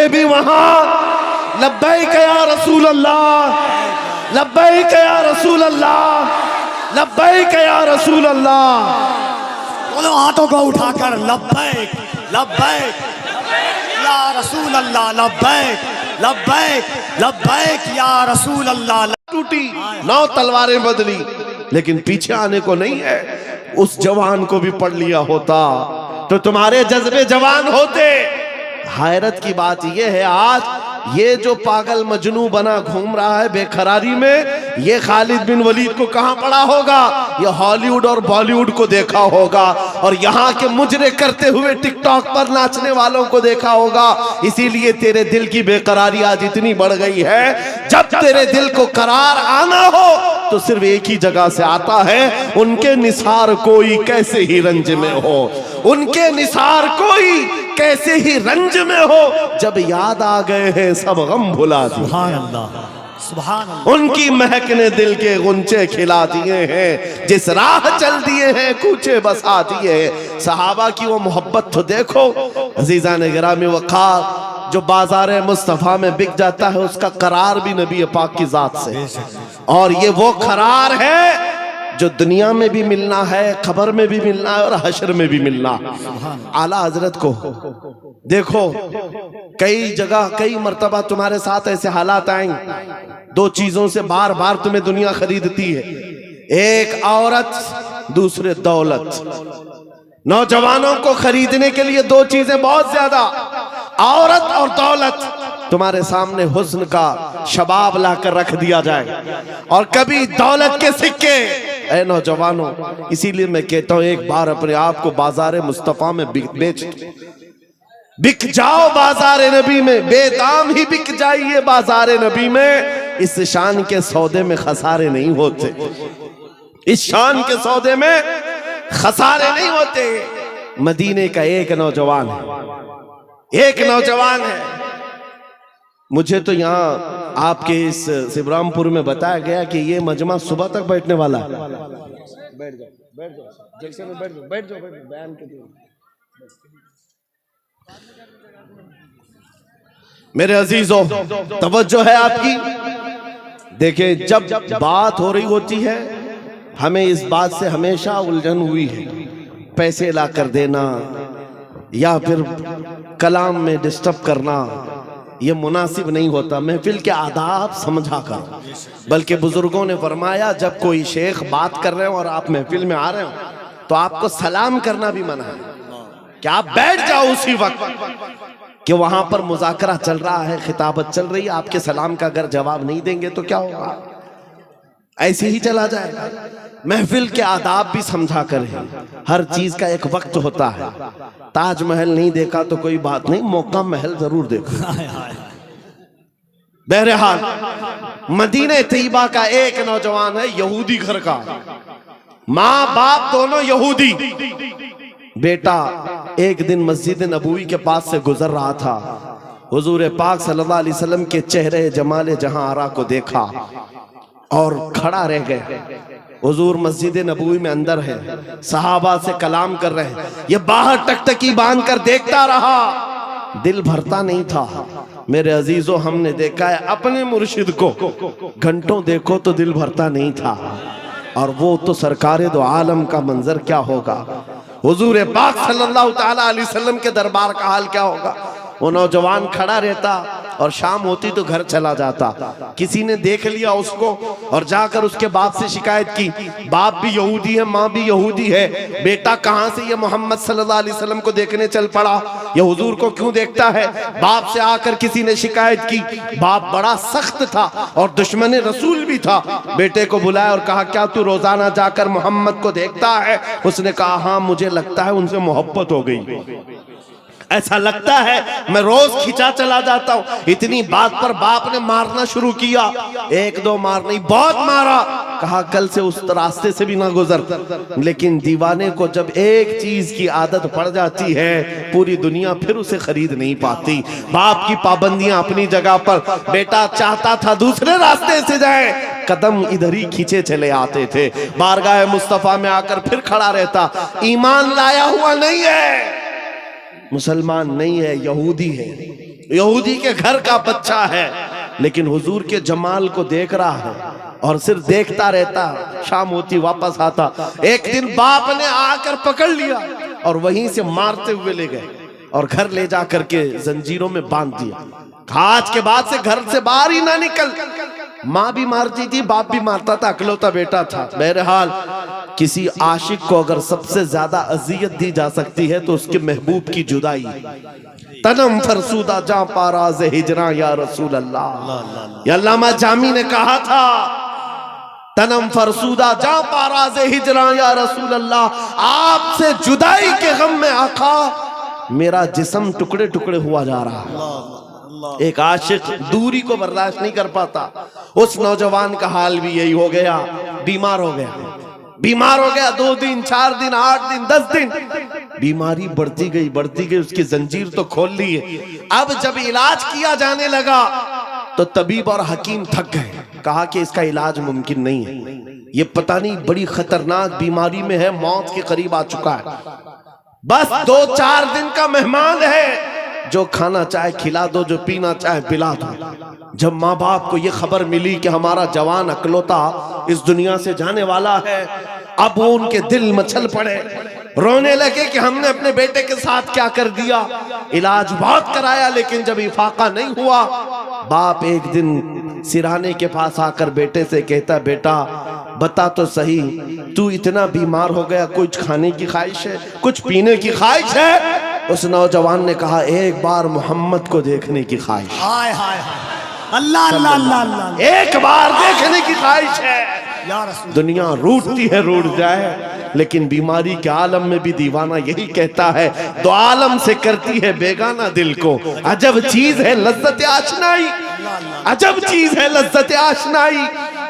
भी वहां लब्बैक या रसूल अल्लाह, लब्बैक या रसूल अल्लाह, लब्बैक या रसूल अल्लाह। बोलो हाथों को उठाकर लब्बैक लब्बैक या रसूल अल्लाह, लब्बैक लब्बैक लब्बैक या रसूल अल्लाह। टूटी 9 तलवारें बदली, लेकिन पीछे आने को नहीं है। उस जवान को भी पढ़ लिया होता तो तुम्हारे जज्बे जवान होते। हैरत की बात यह है, आज ये जो पागल मजनू बना घूम रहा है बेखरारी में, ये खालिद बिन वलीद को कहां पड़ा होगा? ये हॉलीवुड और बॉलीवुड को देखा होगा, और यहाँ के मुजरे करते हुए टिकटॉक पर नाचने वालों को देखा होगा। इसीलिए तेरे दिल की बेकरारी आज इतनी बढ़ गई है। जब तेरे दिल को करार आना हो तो सिर्फ एक ही जगह से आता है, उनके निसार कोई कैसे ही रंज में हो, उनके निसार कोई कैसे ही रंज में हो, जब याद आ गए हैं सब गम भुला दिए। सुभान अल्लाह, सुभान अल्लाह। उनकी महक ने दिल के गुंचे खिला दिए हैं, जिस राह चल दिए हैं कूचे बसा दिए हैं। सहाबा की वो मोहब्बत तो देखो अजीजान गिरामी वक़ार, जो बाजार मुस्तफ़ा में बिक जाता है उसका करार भी नबी पाक की जात से, और ये वो करार है जो दुनिया में भी मिलना है, खबर में भी मिलना है और हशर में भी मिलना। आला हजरत को देखो, कई जगह कई मर्तबा तुम्हारे साथ ऐसे हालात आएंगे, 2 चीजों से बार बार तुम्हें दुनिया खरीदती है, एक औरत, दूसरे दौलत। नौजवानों को खरीदने के लिए 2 चीजें बहुत ज्यादा, औरत और दौलत। तुम्हारे सामने हुस्न का शबाब लाकर रख दिया जाए और कभी दौलत के सिक्के। ऐ नौजवानों, इसीलिए मैं कहता हूं एक बार अपने आप को बाजार मुस्तफा में बेच बिक जाओ, बाजार नबी में बेदाम ही बिक जाइए बाजार नबी में। इस शान के सौदे में खसारे नहीं होते, इस शान के सौदे में खसारे नहीं होते। मदीने का एक नौजवान है, एक नौजवान है। मुझे तो यहाँ आपके इस शिवरामपुर में बताया गया कि ये मजमा सुबह तक बैठने वाला है। बैठ जाओ, बैठ जाओ, जैसे में बैठ जाओ, बैठ जाओ, बैठ जाओ, बयान के लिए। मेरे अजीजों, तवज्जो है आपकी। देखिए, जब बात हो रही होती है, हमें इस बात से हमेशा उलझन हुई है, पैसे ला कर देना या फिर कलाम में डिस्टर्ब करना, ये मुनासिब नहीं होता। महफिल के आदाब समझा कर, बल्कि बुजुर्गों ने फरमाया जब कोई शेख बात कर रहे हो और आप महफिल में आ रहे हो तो आपको सलाम करना भी मना है, कि आप बैठ जाओ उसी वक्त कि वहां पर मुज़ाकरा चल रहा है, खिताबत चल रही है, आपके सलाम का अगर जवाब नहीं देंगे तो क्या होगा? ऐसे ही चला जाएगा। महफिल के आदाब भी समझा कर है, हर चीज का एक वक्त होता है। ताजमहल नहीं देखा तो कोई बात नहीं, मौका महल जरूर देखो। बहरहाल, मदीने तैयबा का एक नौजवान है, यहूदी घर का, माँ बाप दोनों यहूदी। बेटा एक दिन मस्जिद नबवी के पास से गुजर रहा था, हुजूर पाक सल्लल्लाहु अलैहि वसल्लम के चेहरे जमाले जहां आरा को देखा और खड़ा रह गए। हुजूर मस्जिद नबवी में अंदर है, सहाबा से कलाम कर रहे हैं, ये बाहर टकटकी बांध कर देखता रहा, दिल भरता नहीं था। मेरे अजीजों, हमने देखा है अपने मुर्शिद को, घंटों देखो तो दिल भरता नहीं था, और वो तो सरकारे दो आलम का मंजर क्या होगा, हुजूर पाक सल्लल्लाहु ताला अलैहि वसल्लम के दरबार का हाल क्या होगा। वो नौजवान खड़ा रहता और शाम होती तो घर चला जाता। किसी ने देख लिया उसको और जाकर उसके बाप से शिकायत की, बाप भी यहूदी है, माँ भी यहूदी है, बेटा कहाँ से ये मोहम्मद सल्लल्लाहु अलैहि वसल्लम को देखने चल पड़ा, ये हुजूर को क्यों देखता है। बाप से आकर किसी ने शिकायत की, बाप बड़ा सख्त था और दुश्मन रसूल भी था। बेटे को बुलाया और कहा, क्या तू रोजाना जाकर मोहम्मद को देखता है? उसने कहा, हाँ मुझे लगता है उनसे मोहब्बत हो गई, ऐसा लगता है मैं रोज खिंचा चला जाता हूँ। इतनी बात पर बाप ने मारना शुरू किया, 1-2 मार नहीं, बहुत मारा। कहा कल से उस रास्ते से भी ना गुजर। लेकिन दीवाने को जब एक चीज की आदत पड़ जाती है, पूरी दुनिया फिर उसे खरीद नहीं पाती। बाप की पाबंदियां अपनी जगह पर, बेटा चाहता था दूसरे रास्ते से जाए, कदम इधर ही खींचे चले आते थे। बारगाह मुस्तफा में आकर फिर खड़ा रहता, ईमान लाया हुआ नहीं है, मुसलमान नहीं है, यहूदी है। यहूदी के घर का बच्चा है, लेकिन हुजूर के जमाल को देख रहा है और सिर्फ देखता रहता। शाम होती वापस आता। एक दिन बाप ने आकर पकड़ लिया और वहीं से मारते हुए ले गए और घर ले जा करके जंजीरों में बांध दिया। आज के बाद से घर से बाहर ही ना निकल। माँ भी मारती थी, बाप भी मारता था, अकलौता बेटा था। बहरहाल किसी आशिक को अगर सबसे ज्यादा अजियत दी जा सकती है तो उसके महबूब की जुदाई। तनम फरसूदा जा पाराज हिजरा या रसूल अल्लाह। अल्लामा जामी ने कहा था, तनम फरसूदा जा पाराज हिजरा या रसूल अल्लाह। आपसे जुदाई के गम में आका मेरा जिस्म टुकड़े टुकड़े हुआ जा रहा है। एक आशिक दूरी को बर्दाश्त नहीं कर पाता। उस नौजवान का हाल भी यही हो गया। बीमार हो गया, बीमार हो गया। 2 दिन, 4 दिन, 8 दिन, 10 दिन, बीमारी बढ़ती गई। उसकी जंजीर तो खोल ली है। अब जब इलाज किया जाने लगा तो तबीब और हकीम थक गए। कहा कि इसका इलाज मुमकिन नहीं है, ये पता नहीं बड़ी खतरनाक बीमारी में है, मौत के करीब आ चुका है। बस 2-4 दिन का मेहमान है, जो खाना चाहे खिला दो, जो पीना चाहे पिला दो। जब माँ बाप को ये खबर मिली कि हमारा जवान अकलौता इस दुनिया से जाने वाला है, अब वो उनके दिल मचल पड़े, रोने लगे कि हमने अपने बेटे के साथ क्या कर दिया। इलाज बहुत कराया लेकिन जब इफाका नहीं हुआ, बाप एक दिन सिरहाने के पास आकर बेटे से कहता, बेटा बता तो सही, तू इतना बीमार हो गया, कुछ खाने की ख्वाहिश है, कुछ पीने की ख्वाहिश है? उस नौजवान ने कहा, एक बार मोहम्मद को देखने की ख्वाहिश। हाय हाय हाय, अल्लाह अल्लाह अल्लाह अल्लाह, एक बार देखने की ख्वाहिश है। या रसूल। दुनिया रूठती है, रूठ जाए, लेकिन बीमारी के आलम में भी दीवाना यही कहता है, दो आलम से करती है बेगाना दिल को। अजब चीज है लज्जत आशनाई, अजब चीज है लज्जत आशनाई।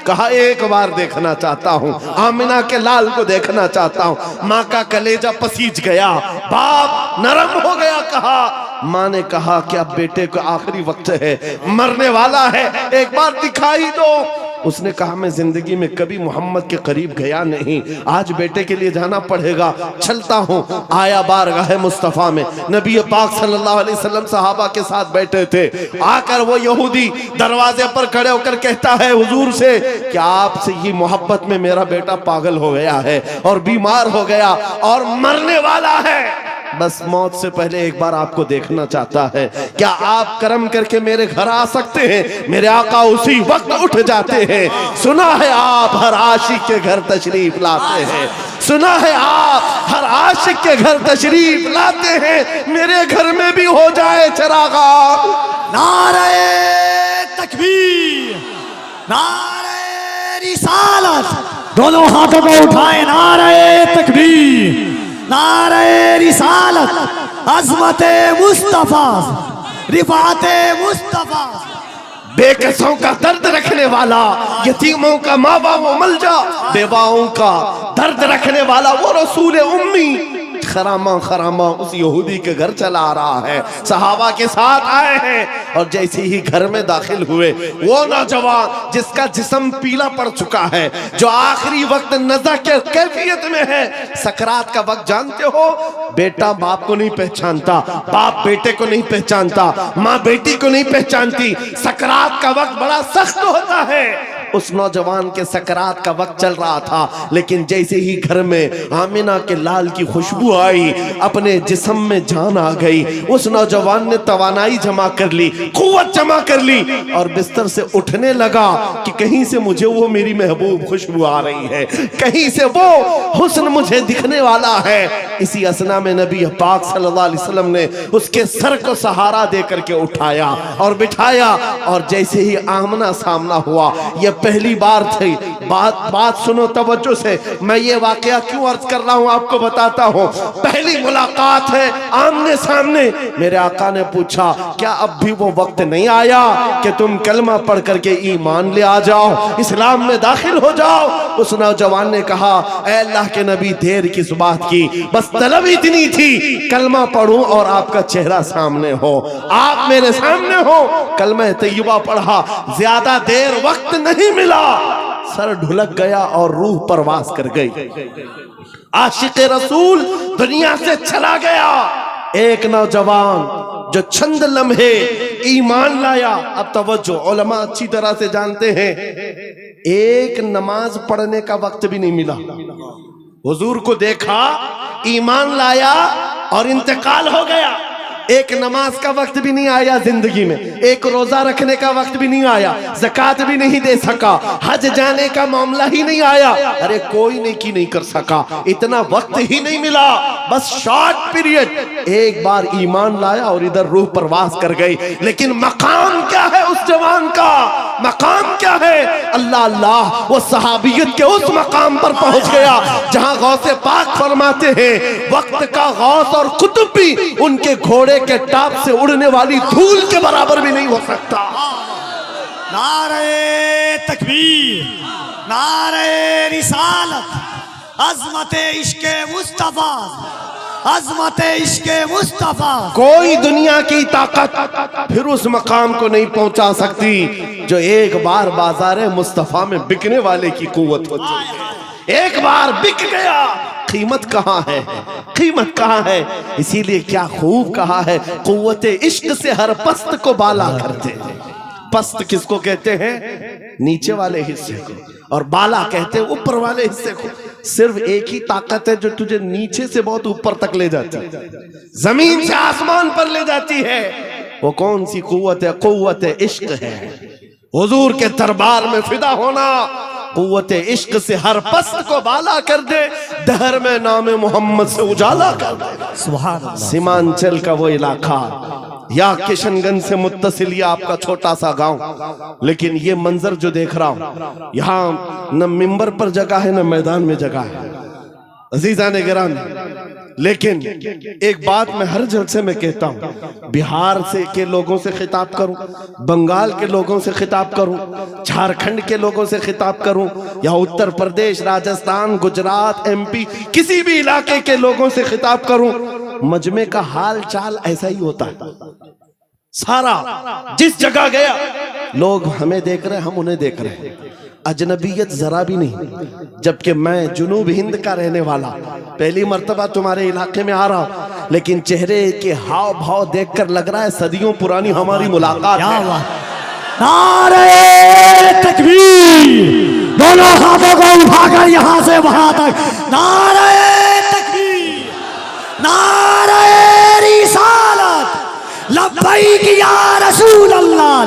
कहा एक बार देखना चाहता हूँ, आमिना के लाल को देखना चाहता हूँ। माँ का कलेजा पसीज गया, बाप नरम हो गया। कहा, माँ ने कहा कि अब बेटे को आखिरी वक्त है, मरने वाला है, एक बार दिखाई दो। उसने कहा, मैं जिंदगी में कभी मोहम्मद के करीब गया नहीं, आज बेटे के लिए जाना पड़ेगा, चलता हूँ। आया बारगाह मुस्तफ़ा में, नबी पाक सल्लल्लाहु अलैहि वसल्लम सहाबा के साथ बैठे थे। आकर वो यहूदी दरवाजे पर खड़े होकर कहता है हुजूर से कि आपसे ही मोहब्बत में मेरा बेटा पागल हो गया है और बीमार हो गया और मरने वाला है, बस मौत से पहले एक बार आपको देखना चाहता है। क्या आप करम करके मेरे घर आ सकते हैं? मेरे आका उसी वक्त उठ जाते हैं। सुना है आप हर आशिक के घर तशरीफ लाते हैं, सुना है आप हर आशिक के घर तशरीफ लाते हैं, मेरे घर में भी हो जाए चरागा। नारे तकबीर, नारे रिसालत, दोनों हाथों को उठाए, नारे तकबीर, नारे रिसालत, अज़मते मुस्तफा, रिफाते मुस्तफा। बेकसों का दर्द रखने वाला, यतीमों का माँ बाप मलजा, बेवाओं का दर्द रखने वाला वो रसूल उम्मी खरामा खरामा उस यहूदी के घर चला आ रहा है। सहाबा के साथ आए हैं और जैसे ही घर में दाखिल हुए, वो नौजवान जिसका जिस्म पीला पड़ चुका है, जो आखिरी वक्त नज़ा के कैफियत में है, सकरात का वक्त जानते हो, बेटा बाप को नहीं पहचानता, बाप बेटे को नहीं पहचानता, माँ बेटी को नहीं पहचानती। सकरात का वक्त बड़ा सख्त होता है। उस नौजवान के सकरात का वक्त चल रहा था, लेकिन जैसे ही घर में आमिना के लाल की खुशबू आई, अपने जिस्म में जान आ गई। उस नौजवान ने तवानाई जमा कर ली, कुव्वत जमा कर ली और बिस्तर से उठने लगा कि कहीं से मुझे वो मेरी महबूब खुशबू आ रही है, कहीं से वो हुस्न मुझे दिखने वाला है। इसी असना में नबी पाक सल्लल्लाहु अलैहि वसल्लम ने उसके सर को सहारा दे करके उठाया और बिठाया, और जैसे ही आमना सामना हुआ, यह पहली बार थी। बात सुनो तवज्जो से, मैं ये वाकया क्यों अर्ज कर रहा हूं आपको बताता हूं। पहली मुलाकात है आमने सामने। मेरे आका ने पूछा, क्या अब भी वो वक्त नहीं आया कि तुम कलमा पढ़ करके ईमान ले आ जाओ, इस्लाम में दाखिल हो जाओ? उस नौजवान ने कहा, ऐ अल्लाह के नबी देर किस बात की, बस तलब इतनी थी कलमा पढ़ूं और आपका चेहरा सामने हो, आप मेरे सामने हो। कलमा तैयबा पढ़ा, ज्यादा देर वक्त नहीं मिला, सर ढुलक गया और रूह परवास कर गई। आशिक रसूल दुनिया से चला गया। एक नौजवान जो चंद लम्हे ईमान लाया। अब तवज्जो, उलमा अच्छी तरह से जानते हैं, एक नमाज पढ़ने का वक्त भी नहीं मिला। हुजूर को देखा, ईमान लाया और इंतकाल हो गया। एक नमाज का वक्त भी नहीं आया जिंदगी में, एक रोजा रखने का वक्त भी नहीं आया, ज़कात भी नहीं दे सका, हज जाने का मामला ही नहीं आया। अरे कोई नेकी नहीं कर सका, इतना वक्त ही नहीं मिला, बस शॉर्ट पीरियड। एक बार ईमान लाया और इधर रूह परवास कर गई। लेकिन मकाम क्या है उस जवान का? मकाम क्या है? अल्लाह अल्लाह, वो सहाबियत के उस मकाम पर पहुंच गया जहां गौसे पाक फरमाते हैं, वक्त का गौस और कुतुब भी उनके घोड़े के टाप से उड़ने वाली धूल के बराबर भी नहीं हो सकता। नारे तकबीर, नारे रिसालत, अज़मते इश्क़े मुस्तफा, अज़मते इश्क़े मुस्तफा। कोई दुनिया की ताकत फिर उस मकाम को नहीं पहुंचा सकती जो एक बार बाजार मुस्तफा में बिकने वाले की कुव्वत होती है। एक बार बिक गया, कीमत कहाँ है? कीमत कहाँ है? इसीलिए क्या खूब कहा है, कुव्वते इश्क से हर पस्त को बाला करते हैं। पस्त किसको कहते हैं? नीचे वाले हिस्से को, और बाला कहते हैं ऊपर वाले हिस्से को। सिर्फ एक ही ताकत है जो तुझे नीचे से बहुत ऊपर तक ले जाती है, जमीन से आसमान पर ले जाती है। वो कौन सी कुव्वत है? कुव्वत इश्क है। हुजूर के दरबार में फिदा होना कुव्वत इश्क से हर पस्त को बाला कर दे, दहर में नाम मोहम्मद से उजाला कर दे। सुभान अल्लाह। सीमांचल का वो इलाका या किशनगंज से मुत्तसिल ये आपका छोटा सा गांव, लेकिन ये मंजर जो देख रहा हूं, यहाँ न मिंबर पर जगह है न मैदान में जगह है। अजीजा ने गिरामी, लेकिन एक बात मैं हर जलसे में कहता हूँ, बिहार से के लोगों से खिताब करूं, बंगाल के लोगों से खिताब करूं, झारखंड के लोगों से खिताब करूं, या उत्तर प्रदेश, राजस्थान, गुजरात, एमपी, किसी भी इलाके के लोगों से खिताब करूं, मजमे का हाल चाल ऐसा ही होता है। सारा जिस जगह गया लोग हमें देख रहे हैं, हम उन्हें देख रहे हैं, अजनबियत जरा भी नहीं। जबकि मैं जुनूब हिंद का रहने वाला, पहली मर्तबा तुम्हारे इलाके में आ रहा हूं, लेकिन चेहरे के हाव भाव देखकर लग रहा है सदियों पुरानी हमारी मुलाकात है। नारे तकबीर, दोनों हाथों को उठाकर यहां से वहां तक, नारे तकबीर, नारे रिसालत, लब्बैक या रसूल अल्लाह,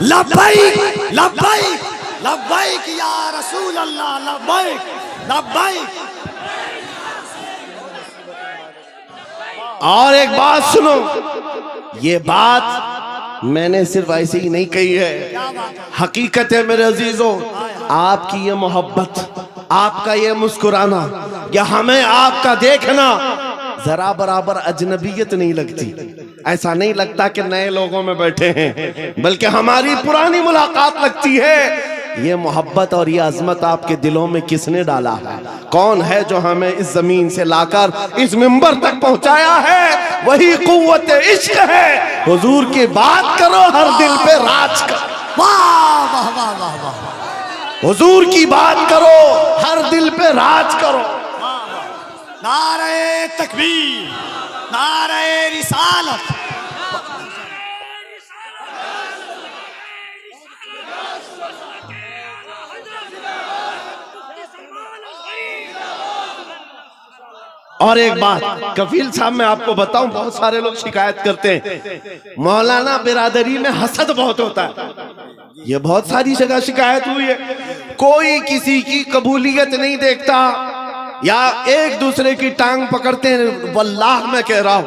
लब्बैक लब्बैक लब्बैक या रसूल अल्लाह, लब्बैक लब्बैक। और एक बात सुनो, ये बात मैंने सिर्फ ऐसे ही नहीं कही है, हकीकत है मेरे अजीजों। आपकी ये मोहब्बत, आपका ये मुस्कुराना, या हमें आपका देखना जरा बराबर अजनबियत नहीं लगती। ऐसा नहीं लगता कि नए लोगों में बैठे हैं, बल्कि हमारी पुरानी मुलाकात लगती है। ये मोहब्बत और ये अजमत आपके दिलों में किसने डाला है? कौन है जो हमें इस जमीन से लाकर इस मिंबर तक पहुंचाया है? वही कुव्वत इश्क है। हुजूर की बात करो, हर दिल पे राज करो। वाह वाह वाह वाह वाह। हुजूर की बात करो, हर दिल पे राज करो। नारे तकबीर, नारे रिसालत। और एक बात कफील साहब मैं आपको बताऊं, बहुत सारे लोग शिकायत करते हैं मौलाना बिरादरी में हसद बहुत होता है। ये बहुत सारी जगह शिकायत हुई है, कोई किसी की कबूलियत नहीं देखता, या एक दूसरे की टांग पकड़ते हैं। वल्लाह मैं कह रहा हूं,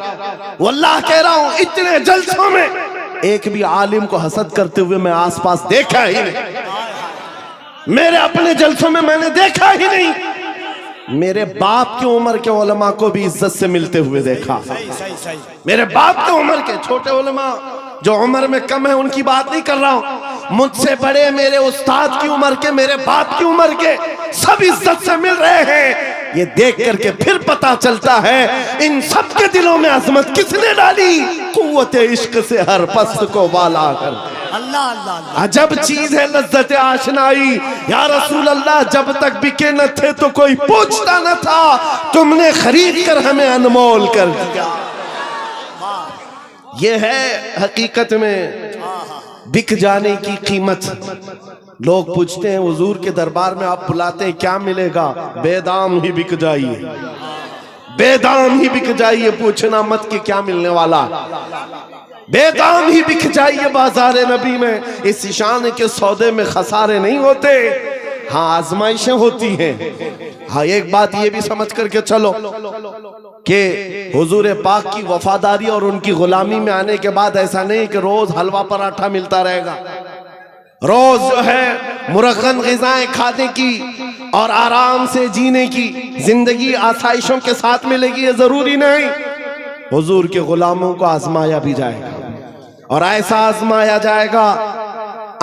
वल्लाह कह रहा हूं, इतने जलसों में एक भी आलिम को हसद करते हुए मैं आसपास देखा ही नहीं। मेरे अपने जलसों में मैंने देखा ही नहीं। मेरे बाप की उम्र के उलमा को भी इज्जत से मिलते हुए देखा। मेरे बाप की उम्र के छोटे उलमा जो उम्र में कम है उनकी बात नहीं कर रहा हूं, मुझसे बड़े मेरे उस्ताद की उम्र के, मेरे बाप की उम्र के, सब इज्जत से मिल रहे हैं। ये देख करके फिर पता चलता है इन सब के दिलों में अजमत किसने डाली? कुव्वत इश्क से हर पस्त को वाला कर। अल्लाह अल्लाह। अजब चीज है लज्जत आशनाई। या रसूल अल्लाह, जब तक बिके न थे तो कोई पूछता न था, तुमने खरीद कर हमें अनमोल कर दिया। ये है हकीकत में बिक जाने की कीमत। लोग पूछते हैं हुजूर के दरबार में आप बुलाते हैं क्या मिलेगा? बेदाम ही बिक जाइए, बेदाम ही बिक जाइए, पूछना मत कि क्या मिलने वाला, बेदाम ही बिक जाइए बाजार नबी में। इस शान के सौदे में खसारे नहीं होते, हाँ आजमाइशें होती हैं। हाँ एक बात ये भी समझ करके चलो कि हुजूर पाक की वफादारी और उनकी गुलामी में आने के बाद ऐसा नहीं कि रोज हलवा पराठा मिलता रहेगा, रोज जो है मुरक्कन ग़िज़ाएं खाने की और आराम से जीने की जिंदगी आसाइशों के साथ मिलेगी, ये जरूरी नहीं। हुजूर के गुलामों को आजमाया भी जाएगा और ऐसा आजमाया जाएगा,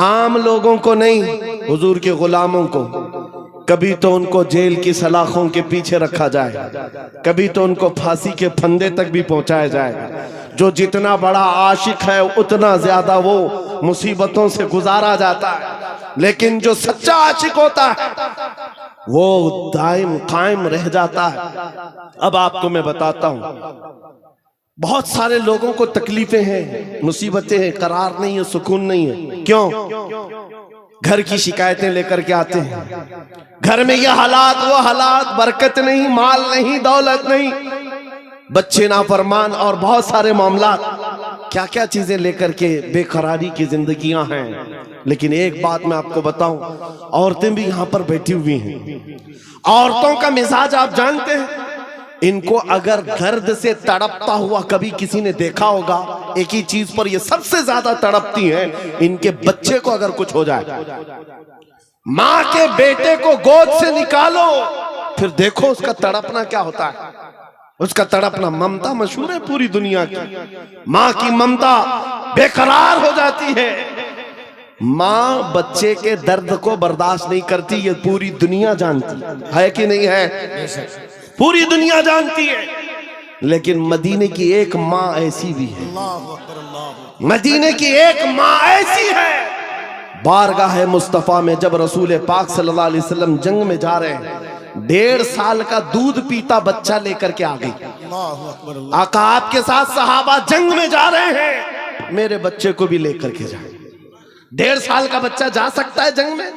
आम लोगों को नहीं, हुजूर के गुलामों को। कभी तो उनको जेल की सलाखों के पीछे रखा जाए, कभी तो उनको फांसी के फंदे तक भी पहुंचाया जाएगा। जो जितना बड़ा आशिक है उतना ज्यादा वो मुसीबतों से गुजारा जाता है, लेकिन जो सच्चा आशिक होता है वो दायम कायम रह जाता है। अब आपको मैं बताता हूं, बहुत सारे लोगों को तकलीफें हैं, मुसीबतें हैं, करार नहीं है, सुकून नहीं है। क्यों? घर की शिकायतें लेकर के आते हैं, घर में ये हालात वो हालात, बरकत नहीं, माल नहीं, दौलत नहीं, बच्चे नाफरमान और बहुत सारे मामला, क्या क्या चीजें लेकर के बेकरारी की जिंदगियां हैं। लेकिन एक बात मैं आपको बताऊं, औरतें भी यहां पर बैठी हुई हैं। औरतों का मिजाज आप जानते हैं, इनको अगर गर्द से तड़पता हुआ कभी किसी ने देखा होगा, एक ही चीज पर ये सबसे ज्यादा तड़पती हैं, इनके बच्चे को अगर कुछ हो जाए। माँ के बेटे को गोद से निकालो, फिर देखो उसका तड़पना क्या होता है। उसका तड़पना, ममता मशहूर है पूरी दुनिया की, माँ की ममता बेकरार हो जाती है। माँ बच्चे के दर्द को बर्दाश्त नहीं करती, ये पूरी दुनिया जानती है कि नहीं है? पूरी दुनिया जानती है। लेकिन मदीने की एक माँ ऐसी भी है, मदीने की एक माँ ऐसी है, बारगाह मुस्तफा में जब रसूल पाक सल्लल्लाहु अलैहि वसल्लम जंग में जा रहे हैं, 1.5 साल का दूध पीता बच्चा लेकर के आ गई। आका आपके साथ सहाबा जंग में जा रहे हैं, मेरे बच्चे को भी लेकर के जाए। 1.5 साल का बच्चा जा सकता है जंग में?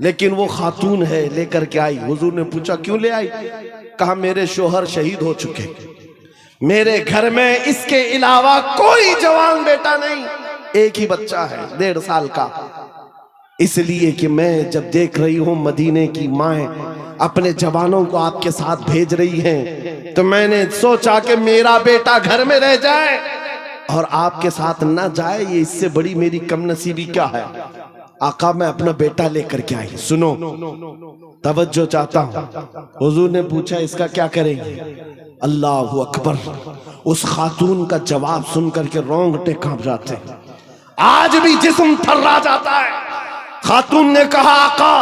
लेकिन वो खातून है, लेकर के आई। हुजूर ने पूछा क्यों ले आई? कहा मेरे शोहर शहीद हो चुके, मेरे घर में इसके अलावा कोई जवान बेटा नहीं, एक ही बच्चा है 1.5 साल का। इसलिए कि मैं जब देख रही हूं मदीने की माएं अपने जवानों को आपके साथ भेज रही हैं, तो मैंने सोचा कि मेरा बेटा घर में रह जाए और आपके साथ ना जाए, ये इससे बड़ी मेरी कमनसीबी क्या है। आका मैं अपना बेटा लेकर के आई। सुनो, तवज्जो चाहता हूं। हुजूर ने पूछा इसका क्या करेंगे? अल्लाहु अकबर। उस खातून का जवाब सुन करके रोंगटे कांप जाते हैं, आज भी जिस्म थर्रा जाता है। खातून ने कहा आका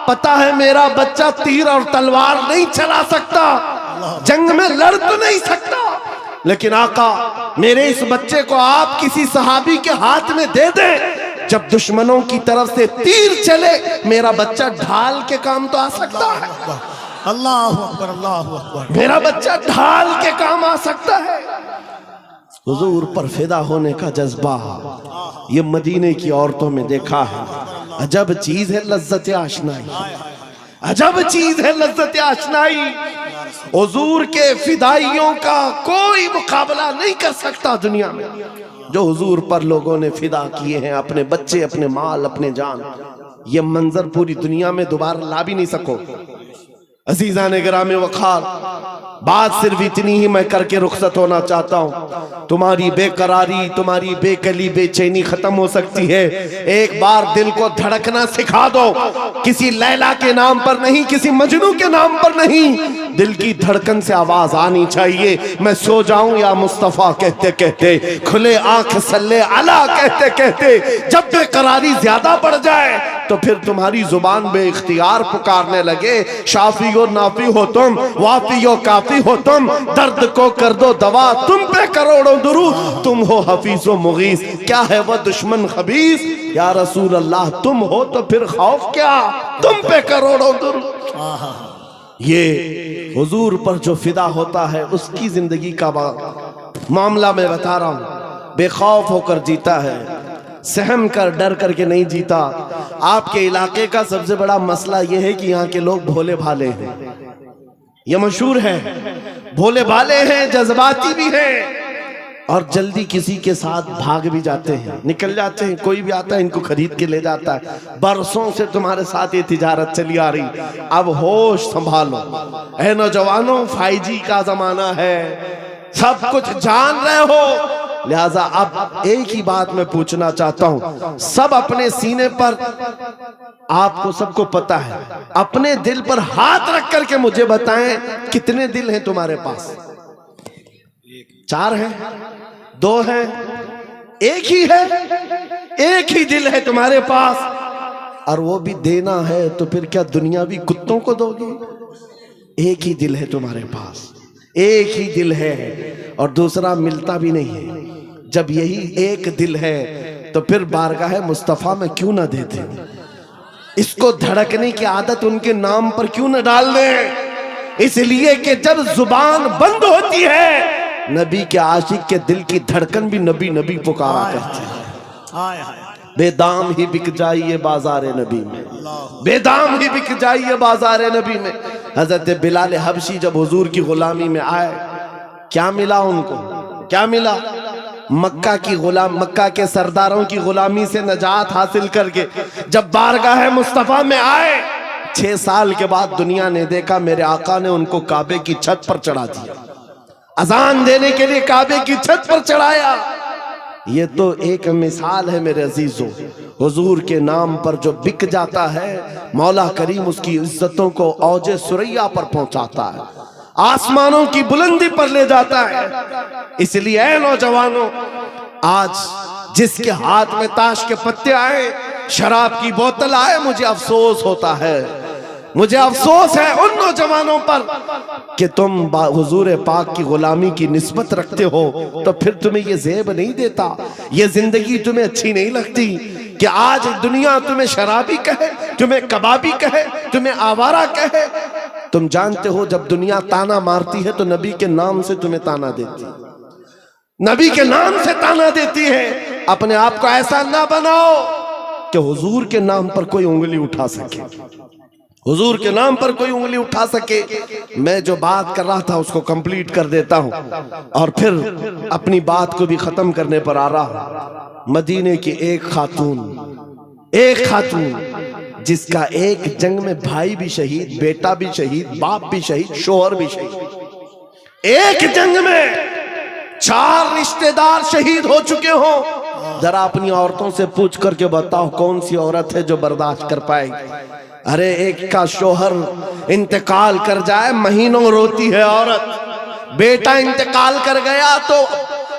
पता है मेरा बच्चा तीर और तलवार नहीं चला सकता, जंग में लड़ तो नहीं सकता, लेकिन आका मेरे इस बच्चे को आप किसी सहाबी के हाथ में दे दे, जब दुश्मनों की तरफ से तीर चले मेरा बच्चा ढाल के काम तो आ सकता है। अल्लाह अकबर, अल्लाह अकबर। मेरा बच्चा ढाल के काम आ सकता है। हुजूर पर फिदा होने का जज्बा ये मदीने की औरतों में देखा है। अजब चीज है लज्जत आशनाई, अजब चीज है लज्जत आशनाई। हुजूर के फिदाइयों का कोई मुकाबला नहीं कर सकता दुनिया में। जो हुजूर पर लोगों ने फिदा किए हैं, अपने बच्चे, अपने माल, अपने जान, ये मंजर पूरी दुनिया में दोबारा ला भी नहीं सको। अजीज़ान गिरामे वक़ार, बात सिर्फ इतनी ही मैं करके रुखसत होना चाहता हूँ। तुम्हारी बेकरारी, तुम्हारी बेकली, बेचैनी खत्म हो सकती है। एक बार दिल को धड़कना सिखा दो, किसी लैला के नाम पर नहीं, किसी मजनू के नाम पर नहीं, दिल की धड़कन से आवाज आनी चाहिए। मैं सो जाऊं या मुस्तफा कहते कहते, खुले आंख सल्ले अला कहते कहते, जब बेकरारी ज्यादा बढ़ जाए तो फिर तुम्हारी जुबान बेइख्तियार पुकारने लगे, शाफी और नाफी हो तुम, वाफी और काफी हो तुम, दर्द को कर दो दवा, तुम पे करोड़ों दुरूद, तुम हो हफीज व मुगीस, क्या है वह दुश्मन खबीस, या रसूल अल्लाह तुम हो तो फिर खौफ क्या, तुम पे करोड़ों दुरूद। ये हुजूर पर जो फिदा होता है उसकी जिंदगी का मामला मैं बता रहा हूं। बेखौफ होकर जीता है, सहम कर डर करके नहीं जीता। आपके इलाके का सबसे बड़ा मसला यह है कि यहाँ के लोग भोले भाले हैं, ये मशहूर है। भोले भाले हैं, जज्बाती भी हैं और जल्दी किसी के साथ भाग भी जाते हैं, निकल जाते हैं। कोई भी आता है इनको खरीद के ले जाता है। बरसों से तुम्हारे साथ ये तिजारत चली आ रही, अब होश संभालो। ऐ नौजवानों, 5G का जमाना है, सब कुछ जान रहे हो। लिहाजा अब एक ही बात मैं पूछना चाहता हूं, सब अपने सीने पर, आपको सबको पता है, अपने दिल पर हाथ रख करके मुझे बताएं कितने दिल हैं तुम्हारे पास? 4 हैं, 2 हैं, एक ही है? एक ही दिल है तुम्हारे पास, और वो भी देना है तो फिर क्या दुनियावी कुत्तों को दोगे? एक ही दिल है तुम्हारे पास, एक ही दिल है और दूसरा मिलता भी नहीं है। जब यही एक दिल है तो फिर बारगाह मुस्तफा में क्यों ना देते? इसको धड़कने की आदत उनके नाम पर क्यों न डाल दें? इसलिए कि जब जुबान बंद होती है, नबी के आशिक के दिल की धड़कन भी नबी नबी पुकारा करती है। बेदाम ही बिक जाइए बाजारे नबी में, बेदाम ही बिक जाइए बाजारे नबी में। हजरत बिलाल हबशी जब हुजूर की गुलामी में आए, क्या मिला उनको? क्या मिला? मक्का के सरदारों की गुलामी से नजात हासिल करके जब बारगाह मुस्तफा में आए, 6 साल के बाद दुनिया ने देखा मेरे आका ने उनको काबे की छत पर चढ़ा दिया, अजान देने के लिए काबे की छत पर चढ़ाया। ये तो एक मिसाल है मेरे अजीजों, हुजूर के नाम पर जो बिक जाता है, मौला करीम उसकी इज्जतों को औजे सुरैया पर पहुंचाता है, आसमानों की बुलंदी पर ले जाता है। इसलिए ऐ नौजवानों, आज जिसके हाथ में ताश के पत्ते आए, शराब की बोतल आए, मुझे अफसोस होता है, मुझे अफसोस है उन नौजवानों पर कि तुम हुजूर पाक की गुलामी की निस्बत रखते हो, तो फिर तुम्हें ये ज़ेब नहीं देता, ये जिंदगी तुम्हें अच्छी नहीं लगती कि आज दुनिया तुम्हें शराबी कहे, तुम्हें कबाबी कहे, तुम्हें आवारा कहे। तुम जानते हो जब दुनिया ताना मारती है तो नबी के नाम से तुम्हें ताना देती है, नबी के नाम से ताना देती है। अपने आप को ऐसा ना बनाओ कि हुजूर के नाम पर कोई उंगली उठा सके, हुजूर के नाम पर कोई उंगली उठा सके। मैं जो बात कर रहा था उसको कंप्लीट कर देता हूं और फिर अपनी बात को भी खत्म करने पर आ रहा हूं। मदीने की एक खातून जिसका एक जंग में भाई भी शहीद, बेटा भी शहीद, बाप भी शहीद, शोहर भी शहीद, एक जंग में 4 रिश्तेदार शहीद हो चुके हो। जरा अपनी औरतों से पूछ करके बताओ कौन सी औरत है जो बर्दाश्त कर पाएगी? अरे एक का शोहर इंतकाल कर जाए, महीनों रोती है औरत। बेटा इंतकाल कर गया तो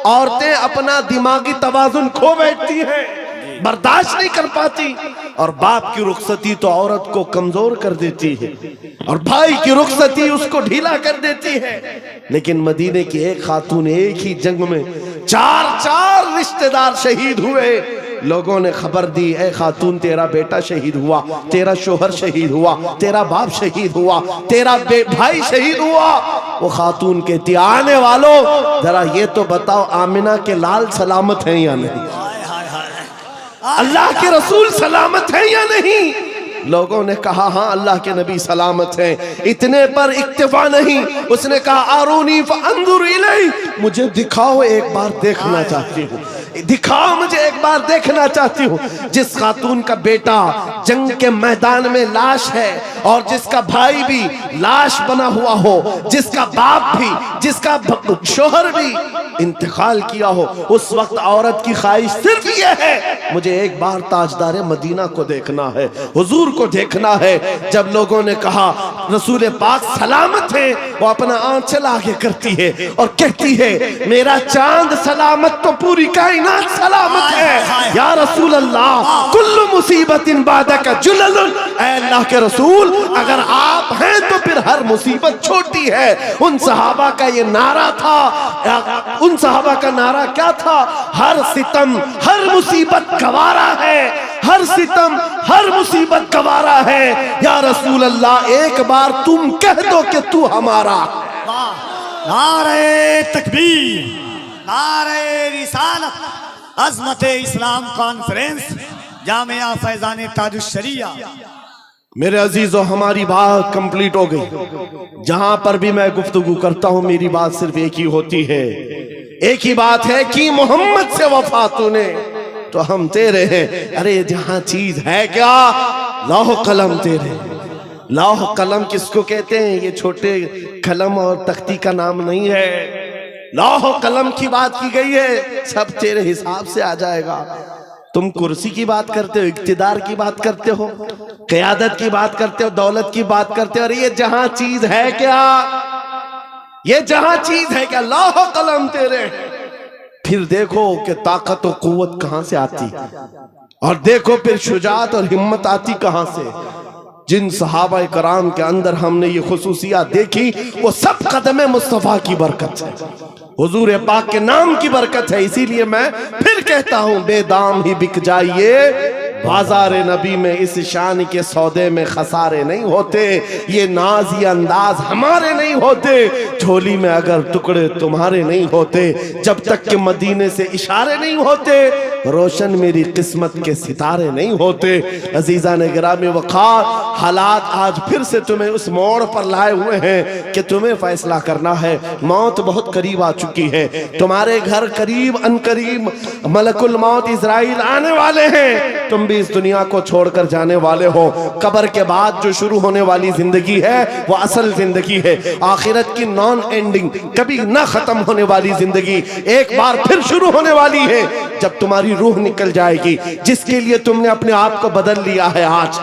औरतें अपना दिमागी तवाजुन खो बैठती हैं, बर्दाश्त नहीं कर पाती। और बाप की रुखसती तो औरत को कमजोर कर देती है और भाई की रुखसती उसको ढीला कर देती है। लेकिन मदीने की एक खातून एक ही जंग में 4 रिश्तेदार शहीद हुए। लोगों ने खबर दी, ए खातून तेरा बेटा शहीद हुआ, तेरा शोहर शहीद हुआ, तेरा बाप शहीद हुआ, तेरा भाई शहीद हुआ। वो खातून कहती, आने वालों जरा ये तो बताओ आमिना के लाल सलामत हैं या नहीं? अल्लाह के रसूल सलामत हैं या नहीं? लोगों ने कहा हाँ अल्लाह के नबी सलामत हैं। इतने पर इक्तिफा नहीं, उसने कहा आरूनी फअंजुर इलैहि, मुझे दिखाओ, एक बार देखना चाहती हूँ, दिखाओ मुझे, एक बार देखना चाहती हूँ। जिस खातून का बेटा जंग के मैदान में लाश है और जिसका भाई भी लाश बना हुआ हो, जिसका बाप भी, जिसका शोहर भी इंतकाल किया हो, उस वक्त औरत की ख्वाहिश सिर्फ ये है, मुझे एक बार ताजदार मदीना को देखना है, हुजूर को देखना है। जब लोगों ने कहा रसूल पाक सलामत है, वो अपना आंचल आगे करती है और कहती है मेरा चांद सलामत तो पूरी कायनात सलामत है। या रसूल अल्लाह कुल्लु मुसीबतिन बादका जुललुन, ऐ अल्लाह के रसूल अगर आप हैं तो फिर हर मुसीबत छोटी है। उन सहाबा का ये नारा था, उन सहाबा का नारा क्या था? हर सितम हर मुसीबत गवारा है, हर सितम हर मुसीबत गवारा है। या रसूल अल्लाह एक बार तुम कह दो कि तू हमारा। नारे तकबीर, नारे रिसालत, अज़मत इस्लाम कॉन्फ्रेंस, जामिया फैजान ताजुश्शरिया। मेरे अजीजों, हमारी बात कंप्लीट हो गई। जहां पर भी मैं गुफ्तगू करता हूं मेरी बात सिर्फ एक ही होती है, एक ही बात है कि मोहम्मद से वफा तूने तो हम तेरे हैं। अरे जहां चीज है क्या, लौह कलम तेरे। लौह कलम किसको कहते हैं? ये छोटे कलम और तख्ती का नाम नहीं है। लौह कलम की बात की गई है, सब तेरे हिसाब से आ जाएगा। तुम कुर्सी की बात करते हो, इक्तिदार की बात करते हो, क़यादत की बात करते हो, दौलत की बात करते हो। अरे ये जहां चीज है क्या, ये जहां चीज है क्या, लौह कलम तेरे। फिर देखो कि ताकत और कुव्वत कहां से आती, और देखो फिर शुजाअत और हिम्मत आती कहां से। जिन सहाबा कराम के अंदर हमने ये खुसूसियात देखी, वो सब कदम मुस्तफा की बरकत है, हुजूर पाक के नाम की बरकत है। इसीलिए मैं फिर कहता हूं, बेदाम ही बिक जाइए बाजार नबी में, इस शान के सौदे में खसारे नहीं होते। ये नाज ये अंदाज हमारे नहीं होते, झोली में अगर टुकड़े तुम्हारे नहीं होते। जब तक के मदीने से इशारे नहीं होते, रोशन मेरी किस्मत के सितारे नहीं होते। अजीजा ने गिरामी वक़ार, हालात आज फिर से तुम्हें उस मोड़ पर लाए हुए हैं कि तुम्हें फैसला करना है। मौत बहुत करीब आ चुकी है, तुम्हारे घर करीब अनकरीब मलकुल मौत इज़राइल आने वाले हैं। तुम भी इस दुनिया को छोड़कर जाने वाले हो। कब्र के बाद जो शुरू होने वाली जिंदगी है वो असल जिंदगी है। आखिरत की नॉन एंडिंग, कभी ना खत्म होने वाली जिंदगी एक बार फिर शुरू होने वाली है, जब तुम्हारी रूह निकल जाएगी। जिसके लिए तुमने अपने आप को बदल लिया है, आज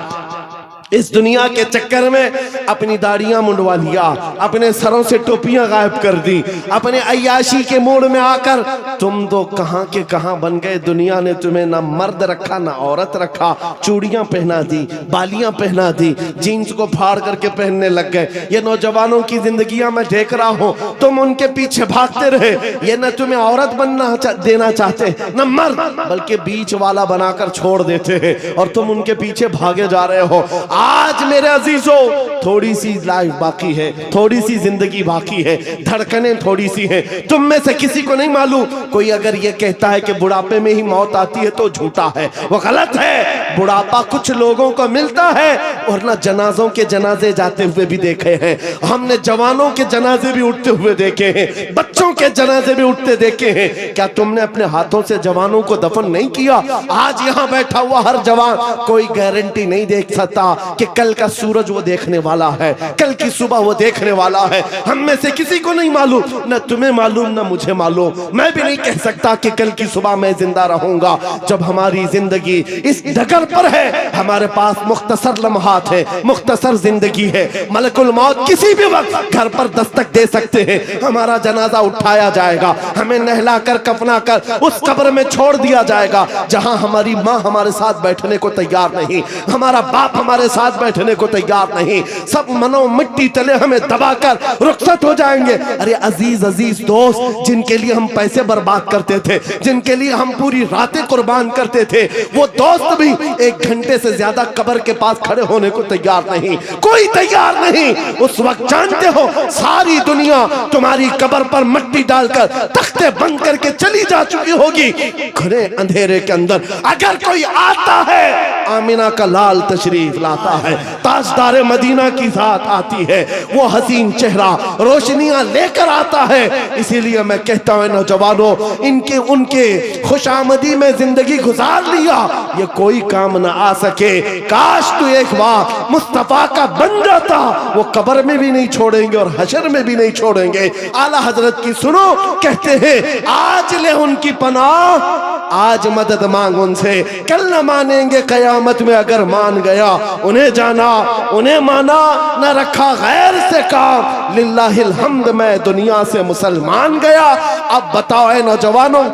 इस दुनिया के चक्कर में अपनी दाढ़ियां मुंडवा लिया, अपने सरों से टोपियां गायब कर दी, अपने अय्याशी के मूड में आकर तुम तो कहां के कहां बन गए। दुनिया ने तुम्हें ना मर्द रखा ना औरत रखा, चूड़ियां पहना दी, बालियां पहना दी, जीन्स को फाड़ करके पहनने लग गए। ये नौजवानों की जिंदगियां मैं देख रहा हूं, तुम उनके पीछे भागते रहे। ये न तुम्हें औरत बनना देना चाहते न मर्द, बल्कि बीच वाला बनाकर छोड़ देते हैं और तुम उनके पीछे भागे जा रहे हो। आज मेरे अजीजों, थोड़ी सी लाइफ बाकी है, थोड़ी सी जिंदगी बाकी है, धड़कनें थोड़ी सी हैं। तुम में से किसी को नहीं मालूम, कोई अगर ये कहता है कि बुढ़ापे में ही मौत आती है तो झूठा है, वो गलत है। बुढ़ापा कुछ लोगों को मिलता है, और ना जनाजों के जनाजे जाते हुए भी देखे हैं हमने, जवानों के जनाजे भी उठते हुए देखे हैं, बच्चों के जनाजे भी उठते देखे हैं। क्या तुमने अपने हाथों से जवानों को दफन नहीं किया? आज यहाँ बैठा हुआ हर जवान कोई गारंटी नहीं देख सकता कि कल का सूरज वो देखने वाला है, कल की सुबह वो देखने वाला है। हम में से किसी को नहीं मालूम, न तुम्हें मालूम न मुझे मालूम। मैं भी नहीं कह सकता कि कल की सुबह मैं जिंदा रहूंगा। जब हमारी जिंदगी इस डगर पर है, हमारे पास मुख्तसर लम्हात है, मुख्तसर जिंदगी है। मलकुल मौत किसी भी वक्त घर पर दस्तक दे सकते हैं। हमारा जनाजा उठाया जाएगा, हमें नहला कर कफना कर उस कब्र में छोड़ दिया जाएगा जहां हमारी माँ हमारे साथ बैठने को तैयार नहीं, हमारा बाप हमारे साथ बैठने को तैयार नहीं। सब मनो मिट्टी तले हमें दबाकर रुखसत हो जाएंगे। अरे अजीज अजीज दोस्त, जिनके लिए हम पैसे बर्बाद करते थे, जिनके लिए हम पूरी रातें कुर्बान करते थे, वो दोस्त भी 1 घंटे से ज्यादा कब्र के पास खड़े होने को तैयार नहीं, कोई तैयार नहीं। उस वक्त जानते हो सारी दुनिया तुम्हारी कब्र पर मिट्टी डालकर तख्ते बंद करके चली जा चुकी होगी। घने अंधेरे के अंदर अगर कोई आता है, आमिना का लाल तशरीफ लाता है, ताजदार मदीना की जात आती है, वो हसीन चेहरा रोशनियां लेकर आता है। इसीलिए मैं कहता हूं नौजवानों, इनके उनके खुशामदी में जिंदगी गुजार लिया, ये कोई काम ना आ सके। काश तू एक बार मुस्तफा का बन जाता, वो कब्र में भी नहीं छोड़ेंगे और हशर में भी नहीं छोड़ेंगे। आला हजरत की सुनो, कहते हैं आज ले उनकी पनाह, आज मदद मांग उनसे, कल न मानेंगे कयामत में अगर मान गया। उन्हें जाना उन्हें माना, न रखा गैर से काम, लिल्लाहिल हम्द मैं दुनिया से मुसलमान गया। अब बताओ ऐ नौजवानों,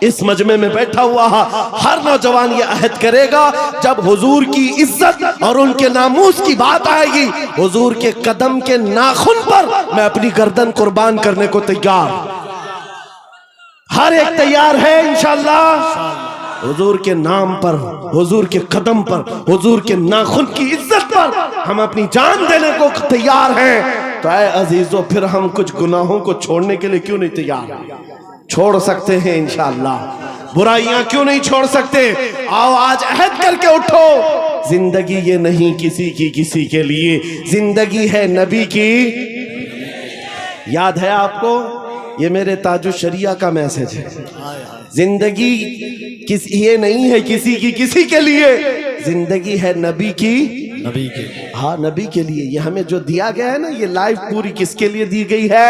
इस मजमे में बैठा हुआ हर नौजवान ये अहद करेगा, जब हुजूर की इज्जत और उनके नामूस की बात आएगी, हुजूर के कदम के नाखून पर मैं अपनी गर्दन कुर्बान करने को तैयार। हर एक तैयार है इंशाअल्लाह। हुजूर के नाम पर, हुजूर के कदम पर, हुजूर के नाखून की इज्जत पर हम अपनी जान देने को तैयार हैं। तो ऐ अजीजों, फिर हम कुछ गुनाहों को छोड़ने के लिए क्यों नहीं तैयार? छोड़ सकते हैं इंशाअल्लाह। बुराइयां क्यों नहीं छोड़ सकते? आओ आज अहद करके उठो। जिंदगी ये नहीं किसी के लिए, जिंदगी है नबी की। याद है आपको? ये मेरे ताजु शरिया का मैसेज है। जिंदगी ये नहीं है किसी के लिए, जिंदगी है नबी की। नबी के, हाँ नबी के लिए। ये हमें जो दिया गया है ना, ये लाइफ पूरी किसके लिए दी गई है?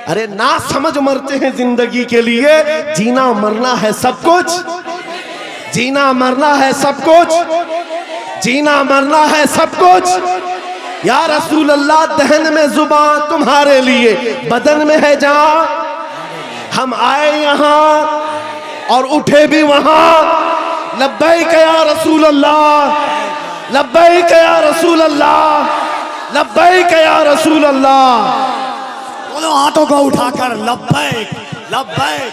अरे ना समझ मरते हैं जिंदगी के लिए। जीना मरना है सब कुछ, जीना मरना है सब कुछ, जीना मरना है सब कुछ। या रसूल अल्लाह, दहन में जुबान तुम्हारे लिए, बदन में है जान। हम आए यहाँ और उठे भी वहां। लब्बैक या रसूल अल्लाह, लब्बैक या रसूल अल्लाह, लब्बैक या रसूल अल्लाह। दोनों हाथों को उठाकर लब्बैक लब्बैक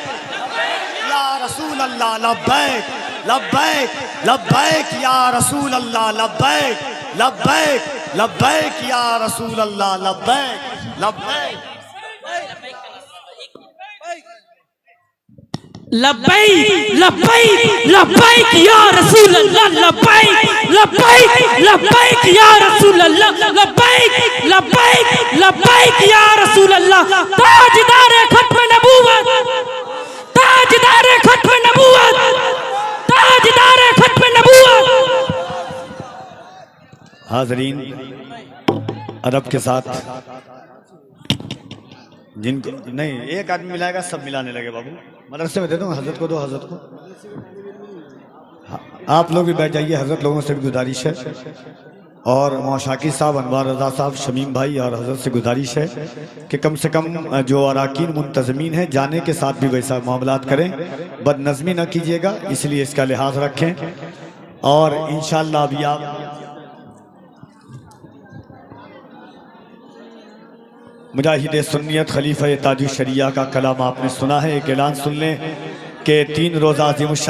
या रसूल अल्लाह, लब्बैक लब्बैक लब्बैक या रसूल अल्लाह, लब्बैक लब्बैक लब्बैक या रसूल अल्लाह, लब्बैक लब्बैक लब्बैक लब्बैक लब्बैक या रसूल अल्लाह, लब्बैक लब्बैक लब्बैक या रसूल अल्लाह, लब्बैक लब्बैक लब्बैक या रसूल अल्लाह। ताजदार खत्म नबूवत, ताजदार खत्म नबूवत, ताजदार खत्म नबूवत। हाजरीन, अदब के साथ जिनको नहीं एक आदमी मिलाएगा सब मिलाने लगे। बाबू मदरसे में दे दो, हजरत को दो, हजरत को। आप लोग भी बैठ जाइए, हजरत लोगों से भी गुजारिश है। और मौशाकिर साहब, अनवार रजा साहब, शमीम भाई और हजरत से गुजारिश है कि कम से कम जो अराकीन मुंतजमीन हैं जाने के साथ भी वैसा मामलात करें, बदनज़मी न कीजिएगा, इसलिए इसका लिहाज रखें। और इंशाअल्लाह अभी आप मुजाहिद सुन्नियत खलीफा ताजु शरिया का कलाम आपने सुना है। एक ऐलान सुन लें कि 3 रोज़ा अज़ीमुश